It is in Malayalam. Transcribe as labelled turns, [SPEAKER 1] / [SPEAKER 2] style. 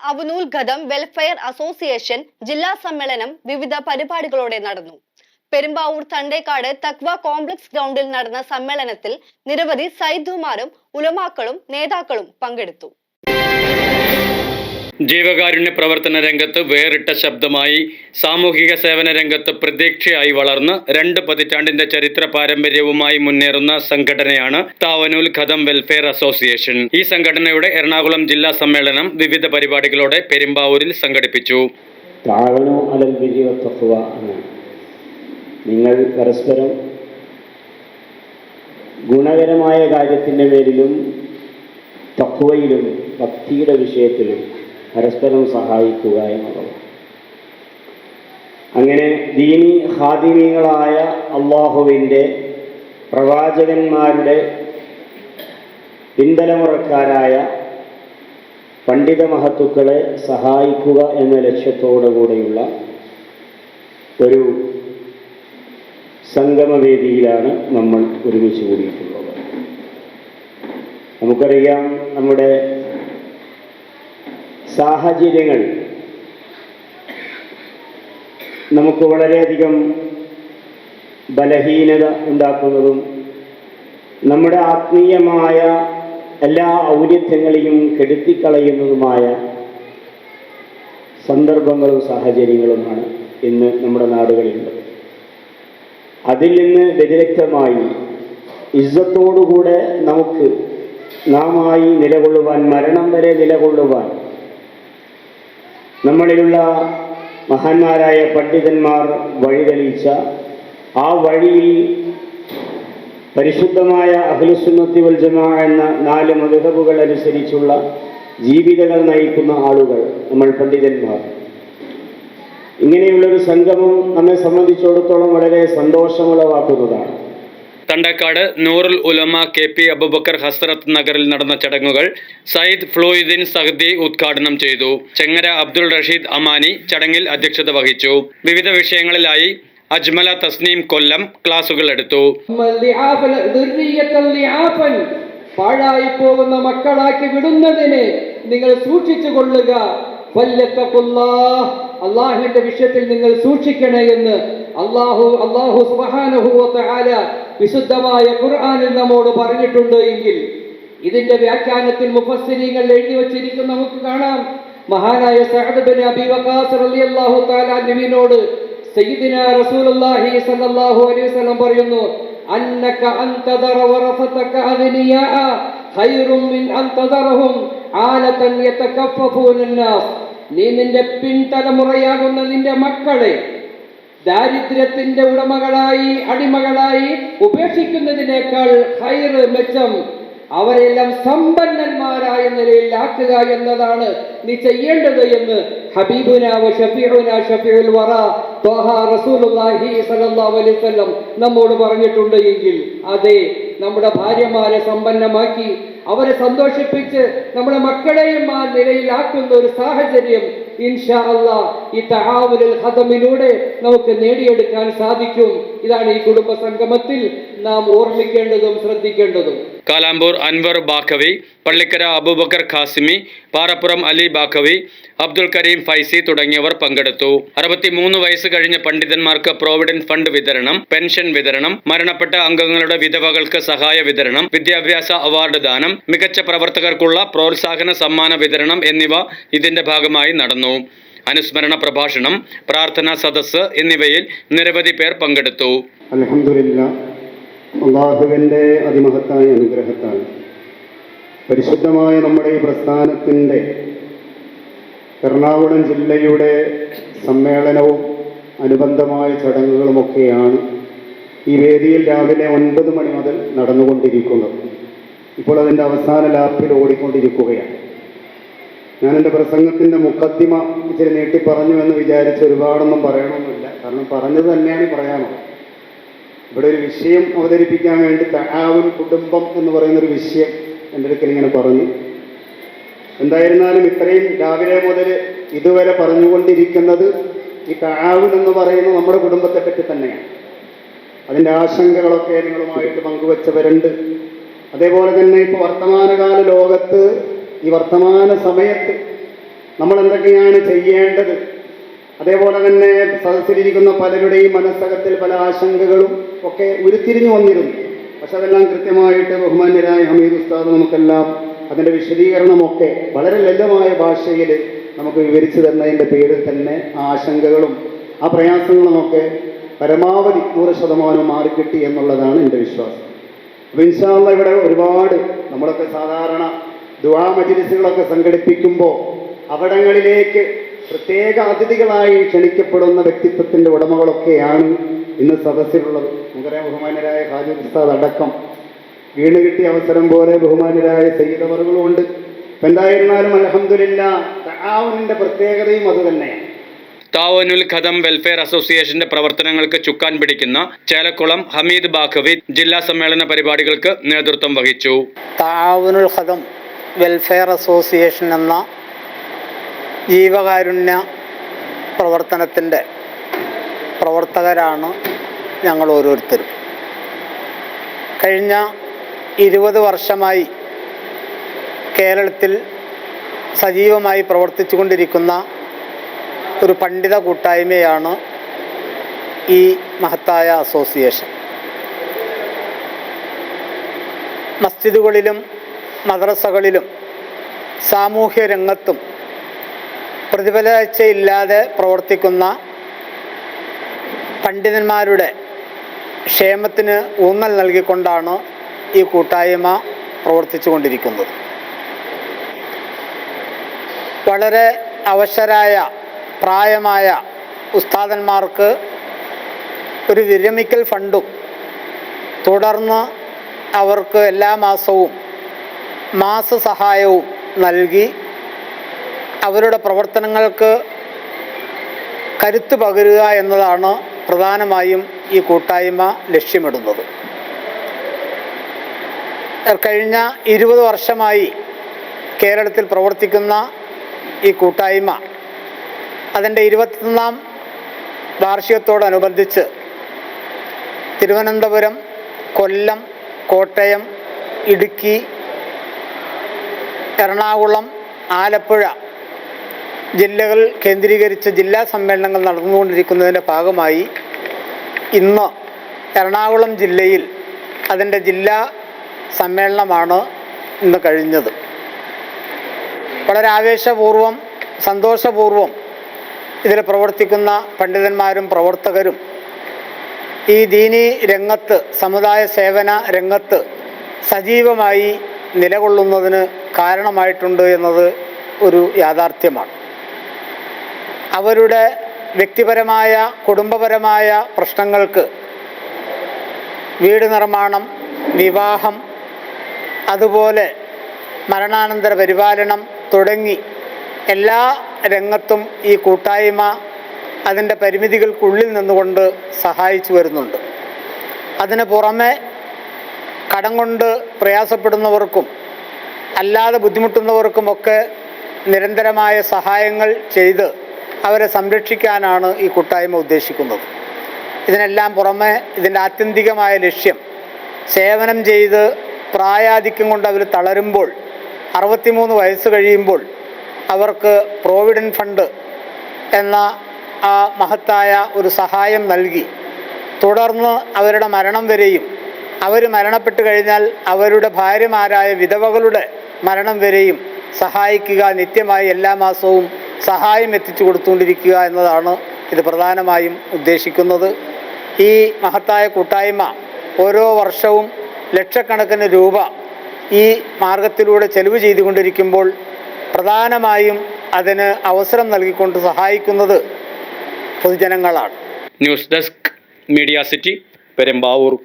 [SPEAKER 1] അവനൂൽ ഖദം വെൽഫെയർ അസോസിയേഷൻ ജില്ലാ സമ്മേളനം വിവിധ പരിപാടികളോടെ നടന്നു. പെരുമ്പാവൂർ തണ്ടേക്കാട് തക്വ കോംപ്ലക്സ് ഗ്രൗണ്ടിൽ നടന്ന സമ്മേളനത്തിൽ നിരവധി സയ്യിദുമാരും ഉലമാക്കളും നേതാക്കളും പങ്കെടുത്തു.
[SPEAKER 2] ജീവകാരുണ്യ പ്രവർത്തന രംഗത്ത് വേറിട്ട ശബ്ദമായി സാമൂഹിക സേവന രംഗത്ത് പ്രതീക്ഷയായി വളർന്ന് 2 പതിറ്റാണ്ടിന്റെ ചരിത്ര പാരമ്പര്യവുമായി മുന്നേറുന്ന സംഘടനയാണ് താവനൂൽ ഖദം വെൽഫെയർ അസോസിയേഷൻ. ഈ സംഘടനയുടെ എറണാകുളം ജില്ലാ സമ്മേളനം വിവിധ പരിപാടികളോടെ പെരുമ്പാവൂരിൽ സംഘടിപ്പിച്ചു.
[SPEAKER 3] നിങ്ങൾ പരസ്പരം ഗുണകരമായ കാര്യത്തിൻ്റെ പേരിലും തഖ്വയിലും ഭക്തിയുടെ വിഷയത്തിലും പരസ്പരം സഹായിക്കുക എന്നുള്ളത്. അങ്ങനെ ദീനി ഖാദിമീങ്ങളായ അള്ളാഹുവിൻ്റെ പ്രവാചകന്മാരുടെ പിന്തലമുറക്കാരായ പണ്ഡിത മഹത്തുക്കളെ സഹായിക്കുക എന്ന ലക്ഷ്യത്തോടു കൂടെയുള്ള ഒരു സംഗമവേദിയിലാണ് നമ്മൾ ഒരുമിച്ച് കൂടിയിട്ടുള്ളത്. നമുക്കറിയാം, നമ്മുടെ സാഹചര്യങ്ങൾ നമുക്ക് വളരെയധികം ബലഹീനത ഉണ്ടാക്കുന്നതും നമ്മുടെ ആത്മീയമായ എല്ലാ ഔന്നത്യങ്ങളെയും കെടുത്തിക്കളയുന്നതുമായ സന്ദർഭങ്ങളും സാഹചര്യങ്ങളുമാണ് ഇന്ന് നമ്മുടെ നാടുകളിലുള്ളത്. അതിൽ നിന്ന് വ്യതിരിക്തമായി ഇസ്സത്തോടുകൂടെ നമുക്ക് നാമായി നിലകൊള്ളുവാൻ, മരണം വരെ നിലകൊള്ളുവാൻ നമ്മളിലുള്ള മഹാന്മാരായ പണ്ഡിതന്മാർ വഴിതെളിയിച്ച ആ വഴിയിൽ പരിശുദ്ധമായ അഹ്ലുസുന്നത്തി വൽ ജമാഅ എന്ന 4 മദ്ഹബുകൾ അനുസരിച്ചുള്ള ജീവിതങ്ങൾ നയിക്കുന്ന ആളുകൾ, നമ്മൾ പണ്ഡിതന്മാർ, ഇങ്ങനെയുള്ളൊരു സംഗമം നമ്മെ സംബന്ധിച്ചിടത്തോളം വളരെ സന്തോഷമുളവാക്കുന്നതാണ്.
[SPEAKER 2] തണ്ടേക്കാട് നൂറുൽ ഉലമ KP അബൂബക്കർ ഹസ്രത്ത് നഗറിൽ നടന്ന ചടങ്ങുകൾ സയ്യിദ് ഫ്ലൂയിദ്ദീൻ സഹ്ദി ഉദ്ഘാടനം ചെയ്തു. ചെങ്ങര അബ്ദുൾ റഷീദ് അമാനി ചടങ്ങിൽ അധ്യക്ഷത വഹിച്ചു. വിവിധ വിഷയങ്ങളിലായി അജ്മല തസ്നീം കൊല്ലം ക്ലാസുകൾ എടുത്തു.
[SPEAKER 4] പാഴായി പോകുന്ന മക്കളാക്കി വിടുന്നതിനെ നിങ്ങൾ സൂക്ഷിച്ചു കൊള്ളുക. അള്ളാഹുവിന്റെ വിഷയത്തിൽ നിങ്ങൾ സൂക്ഷിക്കണേ എന്ന് അള്ളാഹു സുബ്ഹാനഹു വ തആല വിശുദ്ധമായ ഖുർആനിൽ നമ്മോട് പറഞ്ഞിട്ടുണ്ട് എങ്കിൽ ഇതിന്റെ വ്യാഖ്യാനത്തിൽ മുഫസ്സിരീങ്ങൾ എഴുതി വച്ചിരിക്കുന്ന നമുക്ക് കാണാം. മഹാനായ സഅദ് ബിൻ അബി വഖാസ് റളിയല്ലാഹു തആല നബിയോട് സയ്യിദിനാ റസൂലുള്ളാഹി സ്വല്ലല്ലാഹു അലൈഹി വസല്ലം പറയുന്നു, അന്നക അൻതദറ വറഫതക അഗ്നിയാ ഖൈറും മിൻ അൻതദറഹും ആലതൻ യതകഫഫൂന അന്നാസ്. നീ നിന്റെ പിൻതലമുറയാകുന്ന നിന്റെ മക്കളെ ദാരിദ്ര്യത്തിന്റെ ഉടമകളായി, അടിമകളായി ഉപേക്ഷിക്കുന്നതിനേക്കാൾ ഖൈർ, മെച്ചം അവരെല്ലാം സമ്പന്നന്മാരായ നിലയിൽ ആക്കുക എന്നതാണ് നീ ചെയ്യേണ്ടത് എന്ന് ഹബീബുനാ വ ഷഫീഉനാ ഷഫീഉൽ വറ ത്വഹ റസൂലുള്ളാഹി സ്വല്ലല്ലാഹു അലൈഹി വസല്ലം നമ്മോട് പറഞ്ഞിട്ടുണ്ട് എങ്കിൽ, അതെ, നമ്മുടെ ഭാര്യമാരെ സമ്പന്നമാക്കി അവരെ സന്തോഷിപ്പിച്ച് നമ്മുടെ മക്കളെയും ആ നിലയിലാക്കുന്ന ഒരു സാഹചര്യം ഇൻഷാ അല്ലാഹ് ഈ തആവുലുൽ ഖദമിലൂടെ നമുക്ക് നേടിയെടുക്കാൻ സാധിക്കും. ഇതാണ് ഈ കുടുംബ സംഗമത്തിൽ നാം ഓർമ്മിക്കേണ്ടതും ശ്രദ്ധിക്കേണ്ടതും.
[SPEAKER 2] കാലാമ്പൂർ അൻവർ ബാഖവി, പള്ളിക്കര അബൂബക്കർ ഖാസിമി, പാറപ്പുറം അലി ബാഖവി, അബ്ദുൽ കരീം ഫൈസി തുടങ്ങിയവർ പങ്കെടുത്തു. 63 വയസ്സ് കഴിഞ്ഞ പണ്ഡിതന്മാർക്ക് പ്രോവിഡന്റ് ഫണ്ട് വിതരണം, പെൻഷൻ വിതരണം, മരണപ്പെട്ട അംഗങ്ങളുടെ വിധവകൾക്ക് സഹായ വിതരണം, വിദ്യാഭ്യാസ അവാർഡ് ദാനം, മികച്ച പ്രവർത്തകർക്കുള്ള പ്രോത്സാഹന സമ്മാന വിതരണം എന്നിവ ഇതിന്റെ ഭാഗമായി നടന്നു. അനുസ്മരണ പ്രഭാഷണം, പ്രാർത്ഥനാ സദസ്സ് എന്നിവയിൽ നിരവധി പേർ പങ്കെടുത്തു.
[SPEAKER 3] അൽഹംദുലില്ലാഹ്, അല്ലാഹുവിൻ്റെ അതിമഹത്തായ അനുഗ്രഹത്താൽ പരിശുദ്ധമായ നമ്മുടെ ഈ പ്രസ്ഥാനത്തിൻ്റെ എറണാകുളം ജില്ലയുടെ സമ്മേളനവും അനുബന്ധമായ ചടങ്ങുകളുമൊക്കെയാണ് ഈ വേദിയിൽ രാവിലെ 9 മണി മുതൽ നടന്നുകൊണ്ടിരിക്കുന്നത്. ഇപ്പോൾ അതിൻ്റെ അവസാന ലാപ്പിൽ ഓടിക്കൊണ്ടിരിക്കുകയാണ്. ഞാൻ എൻ്റെ പ്രസംഗത്തിൻ്റെ മുഖദ്ദിമ ഇച്ചിരി നീട്ടി പറഞ്ഞു എന്ന് വിചാരിച്ച് ഒരുപാടൊന്നും പറയണമെന്നില്ല, കാരണം പറഞ്ഞത് തന്നെയാണ് പറയാനുള്ളത്. ഇവിടെ ഒരു വിഷയം അവതരിപ്പിക്കാൻ വേണ്ടി തആവുൻ കുടുംബം എന്ന് പറയുന്നൊരു വിഷയം എൻ്റെ അടുക്കൽ ഇങ്ങനെ പറഞ്ഞു. എന്തായിരുന്നാലും ഇത്രയും രാവിലെ മുതൽ ഇതുവരെ പറഞ്ഞുകൊണ്ടിരിക്കുന്നത് ഈ തആവുൻ എന്ന് പറയുന്ന നമ്മുടെ കുടുംബത്തെ പറ്റി തന്നെയാണ്. അതിൻ്റെ ആശങ്കകളൊക്കെ നിങ്ങളുമായിട്ട് പങ്കുവച്ചവരുണ്ട്. അതേപോലെ തന്നെ ഇപ്പോൾ വർത്തമാനകാല ലോകത്ത്, ഈ വർത്തമാന സമയത്ത് നമ്മൾ എന്തൊക്കെയാണ് ചെയ്യേണ്ടത്, അതേപോലെ തന്നെ സദസ്സിലിരിക്കുന്ന പലരുടെയും മനസ്സകത്തിൽ പല ആശങ്കകളും ഒക്കെ ഉരുത്തിരിഞ്ഞു വന്നിരുന്നു. പക്ഷെ അതെല്ലാം കൃത്യമായിട്ട് ബഹുമാന്യരായ ഹമീദ് ഉസ്താദ് നമുക്കെല്ലാം അതിൻ്റെ വിശദീകരണമൊക്കെ വളരെ ലളിതമായ ഭാഷയിൽ നമുക്ക് വിവരിച്ചു തന്നതിൻ്റെ പേരിൽ തന്നെ ആ ആശങ്കകളും ആ പ്രയാസങ്ങളുമൊക്കെ പരമാവധി 100% മാറിക്കിട്ടി എന്നുള്ളതാണ് എൻ്റെ വിശ്വാസം. അപ്പോൾ ഇൻഷാ അല്ലാഹ് ഇവിടെ ഒരുപാട് നമ്മളൊക്കെ സാധാരണ ദുആ മജ്‌ലിസുകളൊക്കെ സംഘടിപ്പിക്കുമ്പോൾ അവിടങ്ങളിലേക്ക് പ്രത്യേക അതിഥികളായി ക്ഷണിക്കപ്പെടുന്ന വ്യക്തിത്വത്തിൻ്റെ ഉടമകളൊക്കെയാണ് ഇന്ന് സദസ്സിലുള്ളത്. നമുക്കറിയാം ബഹുമാന്യരായ ഹാജി ഉസ്താദ് അടക്കം വീണ് കിട്ടിയ അവസരം പോലെ ബഹുമാന്യരായ സയ്യിദ് അവറുകളുമുണ്ട്. അപ്പം എന്തായിരുന്നാലും അൽഹംദുലില്ലാഹ് തആവുനിൻ്റെ പ്രത്യേകതയും അത് തന്നെയാണ്.
[SPEAKER 2] താവനുൽ ഖദം വെൽഫെയർ അസോസിയേഷന്റെ പ്രവർത്തനങ്ങൾക്ക് ചുക്കാൻ പിടിക്കുന്ന ചേലക്കുളം ഹമീദ് ബാഖവി ജില്ലാ സമ്മേളന പരിപാടികൾക്ക് നേതൃത്വം വഹിച്ചു.
[SPEAKER 5] താവനുൽ ഖദം വെൽഫെയർ അസോസിയേഷൻ എന്ന ജീവകാരുണ്യ പ്രവർത്തനത്തിൻ്റെ പ്രവർത്തകരാണ് ഞങ്ങൾ ഓരോരുത്തരും. കഴിഞ്ഞ 20 വർഷമായി കേരളത്തിൽ സജീവമായി പ്രവർത്തിച്ചു കൊണ്ടിരിക്കുന്ന ഒരു പണ്ഡിത കൂട്ടായ്മയാണ് ഈ മഹത്തായ അസോസിയേഷൻ. മസ്ജിദുകളിലും മദ്രസകളിലും സാമൂഹ്യ രംഗത്തും പ്രതിഫലേച്ഛയില്ലാതെ പ്രവർത്തിക്കുന്ന പണ്ഡിതന്മാരുടെ ക്ഷേമത്തിന് ഊന്നൽ നൽകിക്കൊണ്ടാണ് ഈ കൂട്ടായ്മ പ്രവർത്തിച്ചു കൊണ്ടിരിക്കുന്നത്. വളരെ അവശരായ പ്രായമായ ഉസ്താദന്മാർക്ക് ഒരു വിരമിക്കൽ ഫണ്ടും തുടർന്ന് അവർക്ക് എല്ലാ മാസവും മാസസഹായവും നൽകി അവരുടെ പ്രവർത്തനങ്ങൾക്ക് കരുത്ത് പകരുക എന്നതാണ് പ്രധാനമായും ഈ കൂട്ടായ്മ ലക്ഷ്യമിടുന്നത്. കഴിഞ്ഞ 20 വർഷമായി കേരളത്തിൽ പ്രവർത്തിക്കുന്ന ഈ കൂട്ടായ്മ അതിൻ്റെ 21ാം വാർഷികത്തോടനുബന്ധിച്ച് തിരുവനന്തപുരം, കൊല്ലം, കോട്ടയം, ഇടുക്കി, എറണാകുളം, ആലപ്പുഴ ജില്ലകൾ കേന്ദ്രീകരിച്ച് ജില്ലാ സമ്മേളനങ്ങൾ നടന്നുകൊണ്ടിരിക്കുന്നതിൻ്റെ ഭാഗമായി ഇന്ന് എറണാകുളം ജില്ലയിൽ അതിൻ്റെ ജില്ലാ സമ്മേളനമാണ് ഇന്ന് കഴിഞ്ഞത്. വളരെ ആവേശപൂർവം സന്തോഷപൂർവം ഇതിൽ പ്രവർത്തിക്കുന്ന പണ്ഡിതന്മാരും പ്രവർത്തകരും ഈ ദീനീ രംഗത്ത്, സമുദായ സേവന രംഗത്ത് സജീവമായി നിലകൊള്ളുന്നതിന് കാരണമായിട്ടുണ്ട് എന്നത് ഒരു യാഥാർത്ഥ്യമാണ്. അവരുടെ വ്യക്തിപരമായ കുടുംബപരമായ പ്രശ്നങ്ങൾക്ക് വീട് നിർമ്മാണം, വിവാഹം, അതുപോലെ മരണാനന്തര പരിപാലനം തുടങ്ങി എല്ലാ രംഗത്തും ഈ കൂട്ടായ്മ അതിൻ്റെ പരിമിതികൾക്കുള്ളിൽ നിന്നുകൊണ്ട് സഹായിച്ചു വരുന്നുണ്ട്. അതിന് പുറമെ കടം കൊണ്ട് പ്രയാസപ്പെടുന്നവർക്കും അല്ലാതെ ബുദ്ധിമുട്ടുന്നവർക്കുമൊക്കെ നിരന്തരമായ സഹായങ്ങൾ ചെയ്ത് അവരെ സംരക്ഷിക്കാനാണ് ഈ കൂട്ടായ്മ ഉദ്ദേശിക്കുന്നത്. ഇതിനെല്ലാം പുറമെ ഇതിൻ്റെ ആത്യന്തികമായ ലക്ഷ്യം സേവനം ചെയ്ത് പ്രായാധിക്യം കൊണ്ട് അവർ തളരുമ്പോൾ 63 വയസ്സ് കഴിയുമ്പോൾ അവർക്ക് പ്രോവിഡൻറ്റ് ഫണ്ട് എന്ന ആ മഹത്തായ ഒരു സഹായം നൽകി തുടർന്ന് അവരുടെ മരണം വരെയും അവർ മരണപ്പെട്ട് കഴിഞ്ഞാൽ അവരുടെ ഭാര്യമാരായ വിധവകളുടെ മരണം വരെയും സഹായിക്കുക, നിത്യമായി എല്ലാ മാസവും സഹായം എത്തിച്ചു കൊടുത്തുകൊണ്ടിരിക്കുക എന്നതാണ് ഇത് പ്രധാനമായും ഉദ്ദേശിക്കുന്നത്. ഈ മഹത്തായ കൂട്ടായ്മ ഓരോ വർഷവും ലക്ഷക്കണക്കിന് രൂപ ഈ മാർഗത്തിലൂടെ ചെലവ് ചെയ്തുകൊണ്ടിരിക്കുമ്പോൾ പ്രധാനമായും അതിന് അവസരം നൽകിക്കൊണ്ട് സഹായിക്കുന്നത് പൊതുജനങ്ങളാണ്.
[SPEAKER 2] News desk media city, Perumbavoor.